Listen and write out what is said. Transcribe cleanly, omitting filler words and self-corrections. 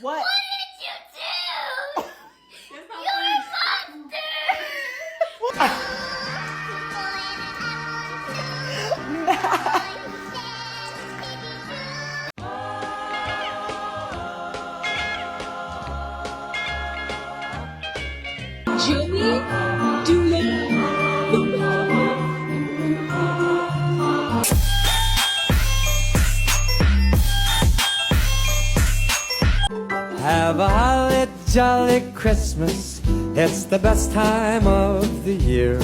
What? What did you do? That's not You're a monster! Jimmy Doolittle. Have a holly jolly Christmas. It's the best time of the year.